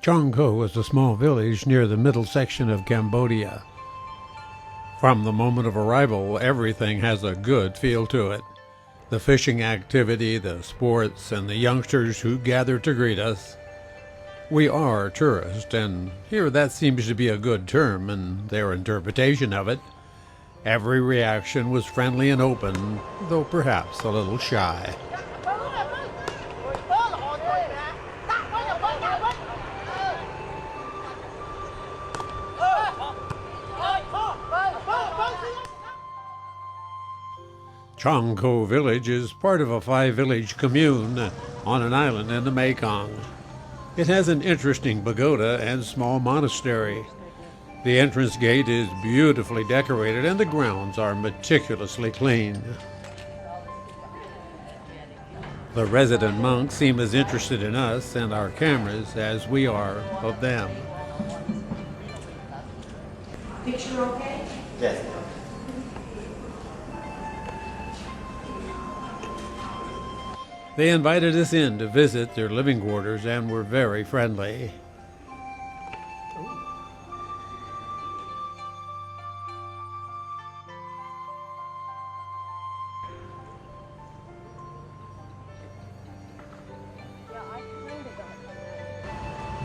Chongho is a small village near the middle section of Cambodia. From the moment of arrival, everything has a good feel to it. The fishing activity, the sports, and the youngsters who gather to greet us. We are tourists, and here that seems to be a good term in their interpretation of it. Every reaction was friendly and open, though perhaps a little shy. Chongho village is part of a 5-village commune on an island in the Mekong. It has an interesting pagoda and small monastery. The entrance gate is beautifully decorated and the grounds are meticulously clean. The resident monks seem as interested in us and our cameras as we are of them. Picture okay? Yes. They invited us in to visit their living quarters and were very friendly.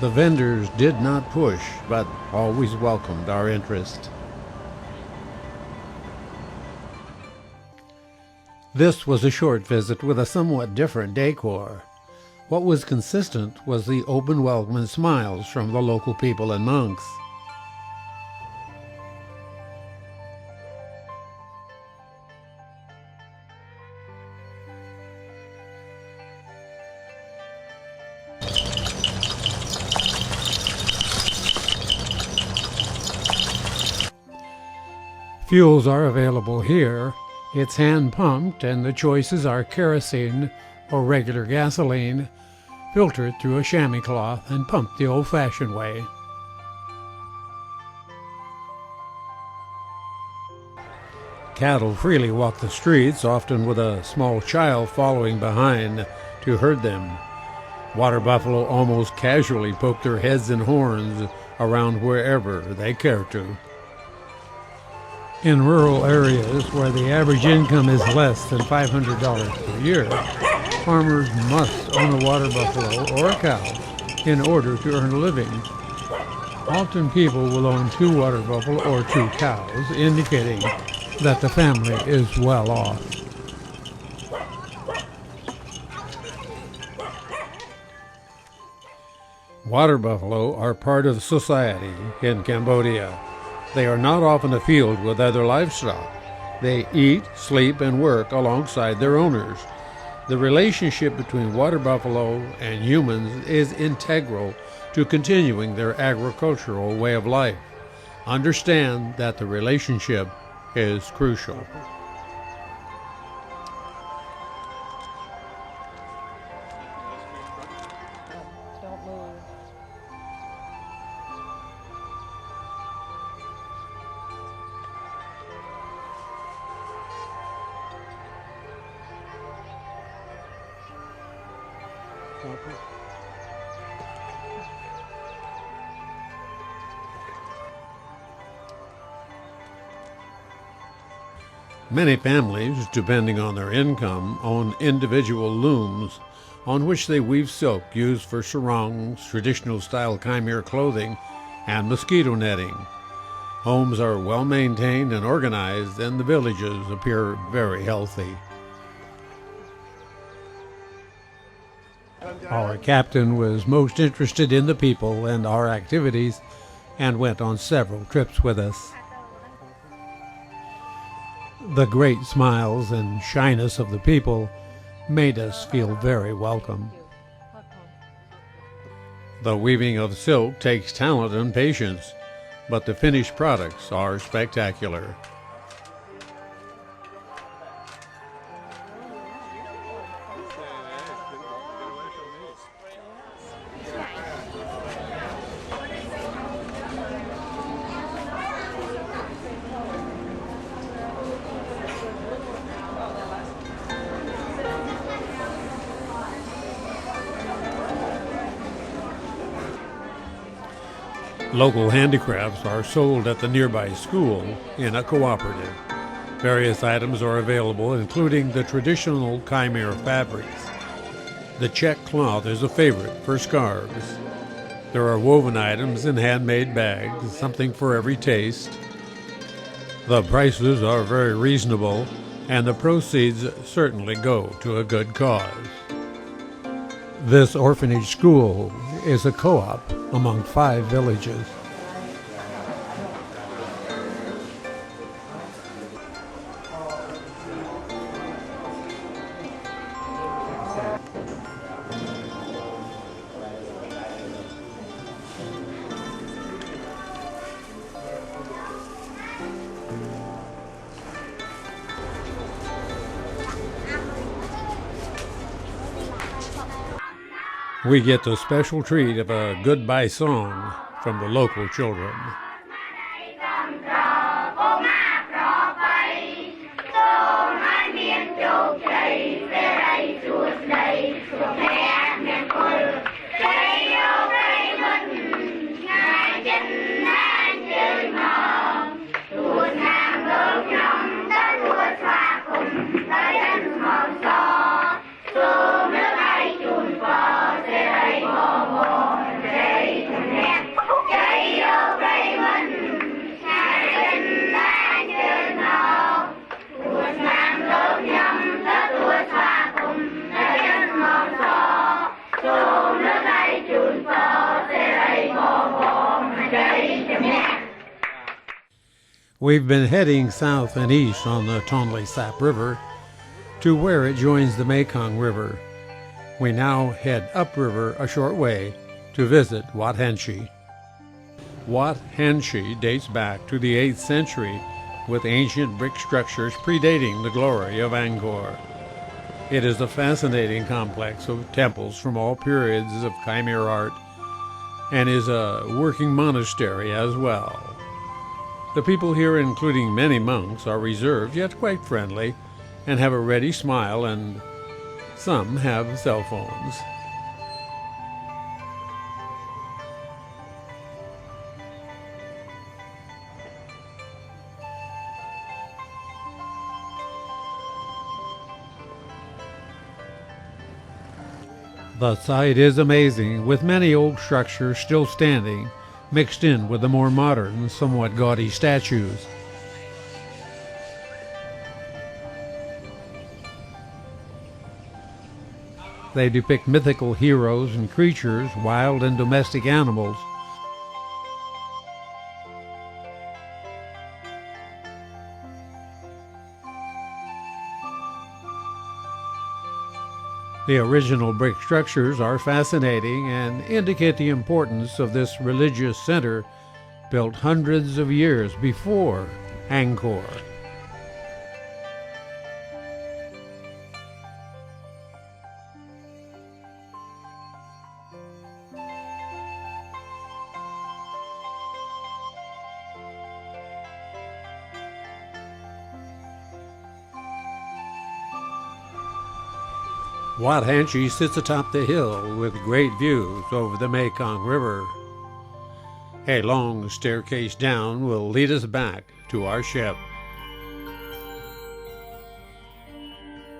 The vendors did not push, but always welcomed our interest. This was a short visit with a somewhat different decor. What was consistent was the open welcome and smiles from the local people and monks. Fuels are available here. It's hand-pumped, and the choices are kerosene or regular gasoline, filtered through a chamois cloth and pumped the old-fashioned way. Cattle freely walk the streets, often with a small child following behind to herd them. Water buffalo almost casually poke their heads and horns around wherever they care to. In rural areas where the average income is less than $500 per year, farmers must own a water buffalo or a cow in order to earn a living. Often people will own 2 water buffalo or 2 cows, indicating that the family is well off. Water buffalo are part of society in Cambodia. They are not often afield with other livestock. They eat, sleep, and work alongside their owners. The relationship between water buffalo and humans is integral to continuing their agricultural way of life. Understand that the relationship is crucial. Don't move. Many families, depending on their income, own individual looms on which they weave silk used for sarongs, traditional-style Khmer clothing, and mosquito netting. Homes are well maintained and organized, and the villages appear very healthy. Our captain was most interested in the people and our activities and went on several trips with us. The great smiles and shyness of the people made us feel very welcome. The weaving of silk takes talent and patience, but the finished products are spectacular. Local handicrafts are sold at the nearby school in a cooperative. Various items are available, including the traditional Khmer fabrics. The check cloth is a favorite for scarves. There are woven items in handmade bags, something for every taste. The prices are very reasonable, and the proceeds certainly go to a good cause. This orphanage school is a co-op among 5 villages. We get the special treat of a goodbye song from the local children. We've been heading south and east on the Tonle Sap River to where it joins the Mekong River. We now head upriver a short way to visit Wat Henchey. Wat Henchey dates back to the 8th century with ancient brick structures predating the glory of Angkor. It is a fascinating complex of temples from all periods of Khmer art and is a working monastery as well. The people here, including many monks, are reserved yet quite friendly and have a ready smile, and some have cell phones. The site is amazing, with many old structures still standing, mixed in with the more modern, somewhat gaudy statues. They depict mythical heroes and creatures, wild and domestic animals. The original brick structures are fascinating and indicate the importance of this religious center built hundreds of years before Angkor. Wat Henchey sits atop the hill with great views over the Mekong River. A long staircase down will lead us back to our ship.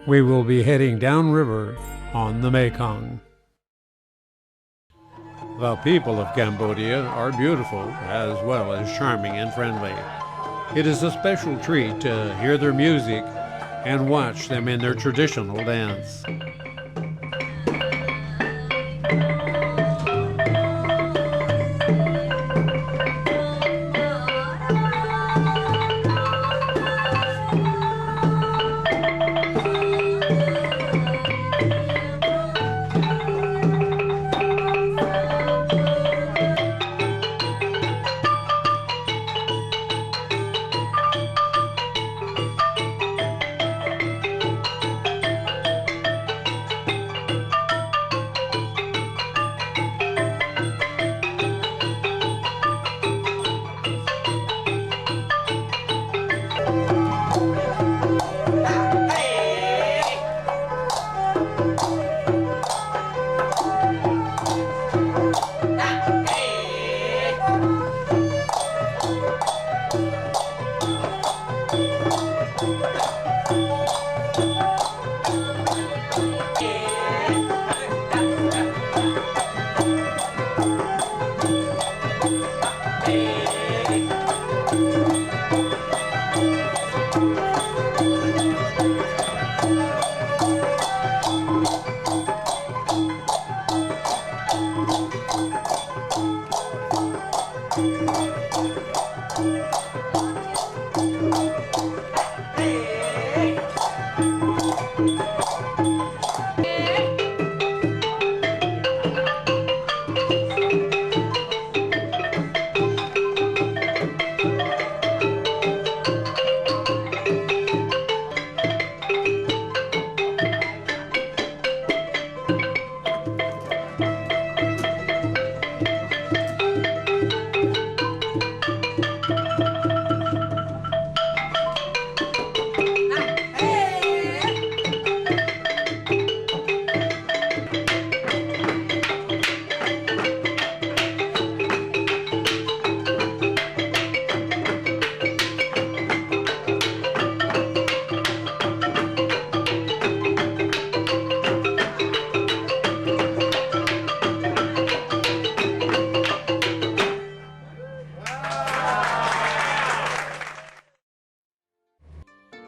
We will be heading downriver on the Mekong. The people of Cambodia are beautiful as well as charming and friendly. It is a special treat to hear their music and watch them in their traditional dance.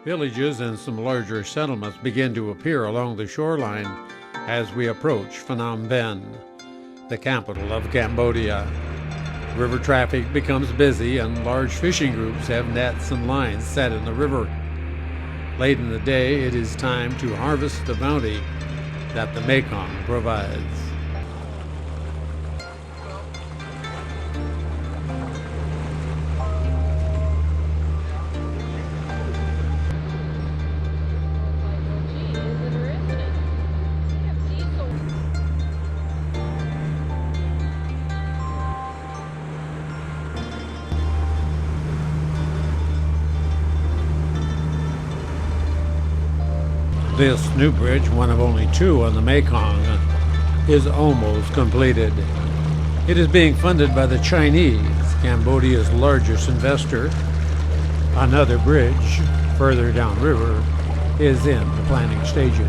Villages and some larger settlements begin to appear along the shoreline as we approach Phnom Penh, the capital of Cambodia. River traffic becomes busy and large fishing groups have nets and lines set in the river. Late in the day, it is time to harvest the bounty that the Mekong provides. This new bridge, one of only two on the Mekong, is almost completed. It is being funded by the Chinese, Cambodia's largest investor. Another bridge, further downriver, is in the planning stages.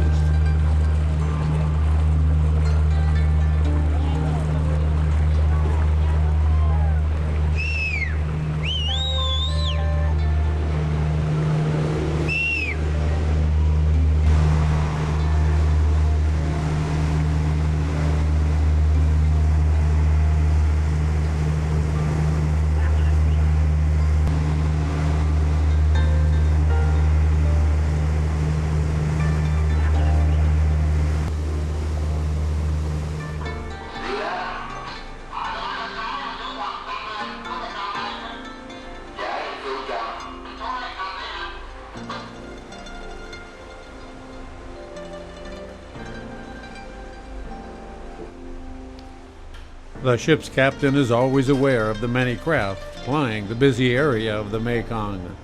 The ship's captain is always aware of the many craft plying the busy area of the Mekong.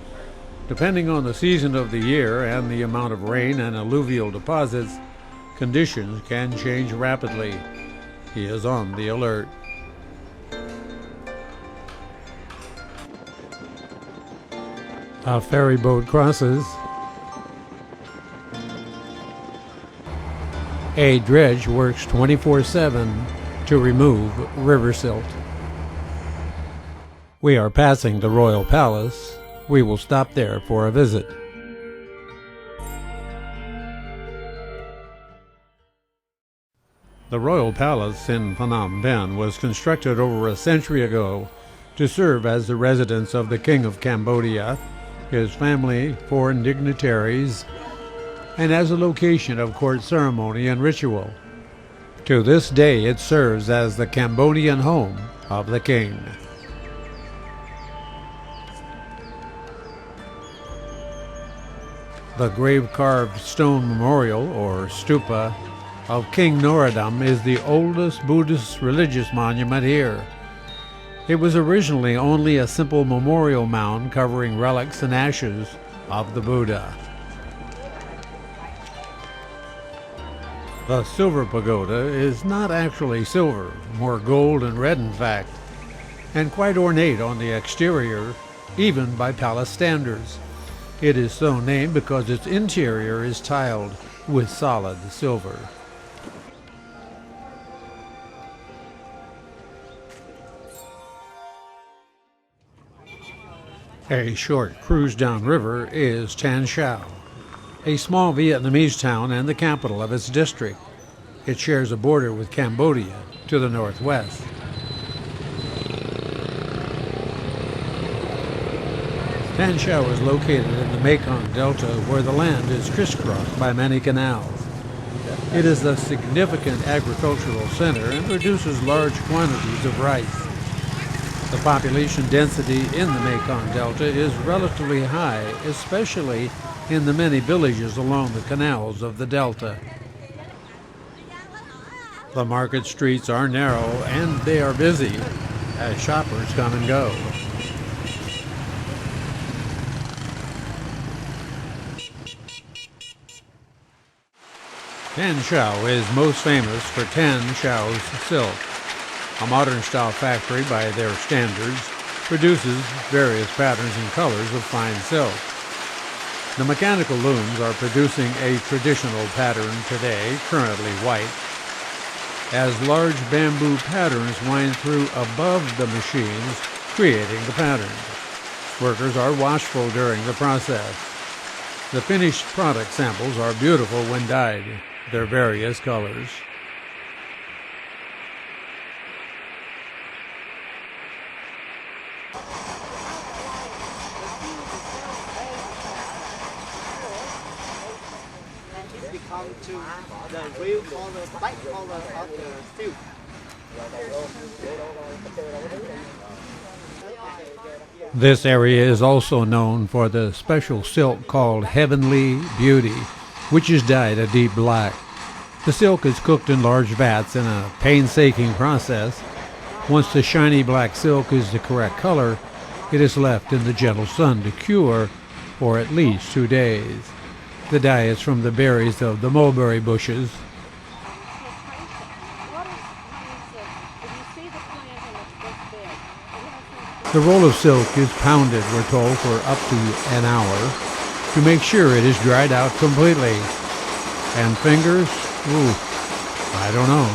Depending on the season of the year and the amount of rain and alluvial deposits, conditions can change rapidly. He is on the alert. A ferry boat crosses. A dredge works 24/7 to remove river silt. We are passing the Royal Palace. We will stop there for a visit. The Royal Palace in Phnom Penh was constructed over a century ago to serve as the residence of the King of Cambodia, his family, foreign dignitaries, and as a location of court ceremony and ritual. To this day, it serves as the Cambodian home of the king. The grave-carved stone memorial, or stupa, of King Norodom is the oldest Buddhist religious monument here. It was originally only a simple memorial mound covering relics and ashes of the Buddha. The silver pagoda is not actually silver, more gold and red in fact, and quite ornate on the exterior, even by palace standards. It is so named because its interior is tiled with solid silver. A short cruise downriver is Tan Chau, a small Vietnamese town and the capital of its district. It shares a border with Cambodia to the northwest. Tan Chau is located in the Mekong Delta, where the land is crisscrossed by many canals. It is a significant agricultural center and produces large quantities of rice. The population density in the Mekong Delta is relatively high, especially in the many villages along the canals of the delta. The market streets are narrow and they are busy as shoppers come and go. Tan Chau is most famous for Tan Chau's silk. A modern-style factory, by their standards, produces various patterns and colors of fine silk. The mechanical looms are producing a traditional pattern today, currently white, as large bamboo patterns wind through above the machines, creating the pattern. Workers are watchful during the process. The finished product samples are beautiful when dyed, their various colors. Become to the real color, black color of the silk. This area is also known for the special silk called Heavenly Beauty, which is dyed a deep black. The silk is cooked in large vats in a painstaking process. Once the shiny black silk is the correct color, it is left in the gentle sun to cure for at least 2 days. The dye is from the berries of the mulberry bushes. The roll of silk is pounded, we're told, for up to an hour to make sure it is dried out completely. And fingers? Ooh, I don't know.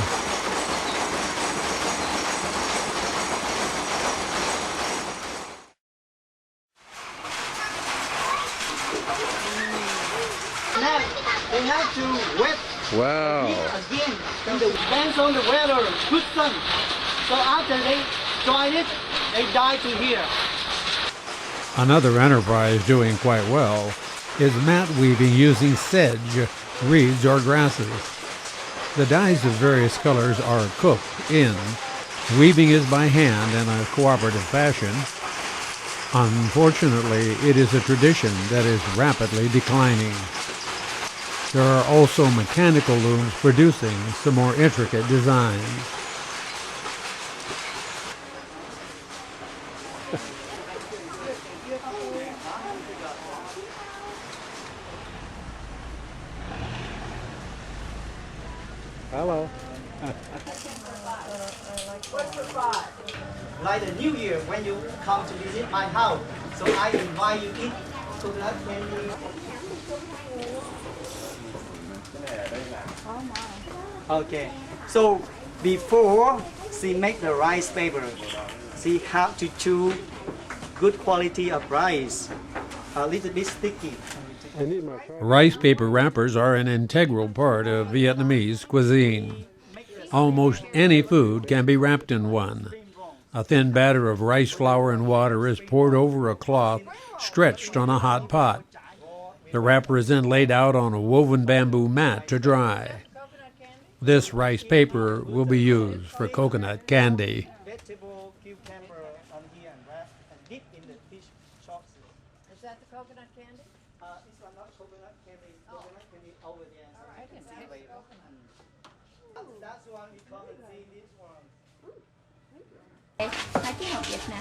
Now they have to wet Wow. again. It depends on the weather, good sun. So after they dry it, they dye to here. Another enterprise doing quite well is mat weaving using sedge, reeds, or grasses. The dyes of various colors are cooked in. Weaving is by hand in a cooperative fashion. Unfortunately, it is a tradition that is rapidly declining. There are also mechanical looms producing some more intricate designs. Hello. Like the New Year when you come to visit my house, so I invite you eat coconut candy. Okay, so before she make the rice paper, she have to choose good quality of rice, a little bit sticky. Rice paper wrappers are an integral part of Vietnamese cuisine. Almost any food can be wrapped in one. A thin batter of rice flour and water is poured over a cloth stretched on a hot pot. The wrapper is then laid out on a woven bamboo mat to dry. This rice paper will be used for coconut candy. Vegetable, cucumber on here and wrap and dip in the fish sauce. Is that the coconut candy? This one not coconut candy. Coconut candy over there. So I can see later. That's one we come and see this one. Hai chiếc hộp vịt nè.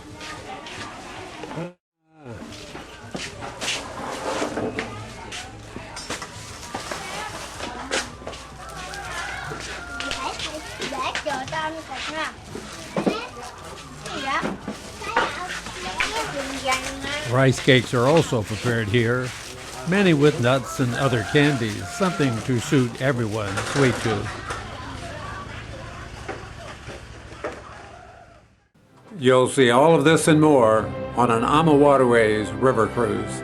Để chờ tao như thật nha. Gì vậy? Rice cakes are also prepared here, many with nuts and other candies, something to suit everyone's sweet tooth. You'll see all of this and more on an AmaWaterways river cruise.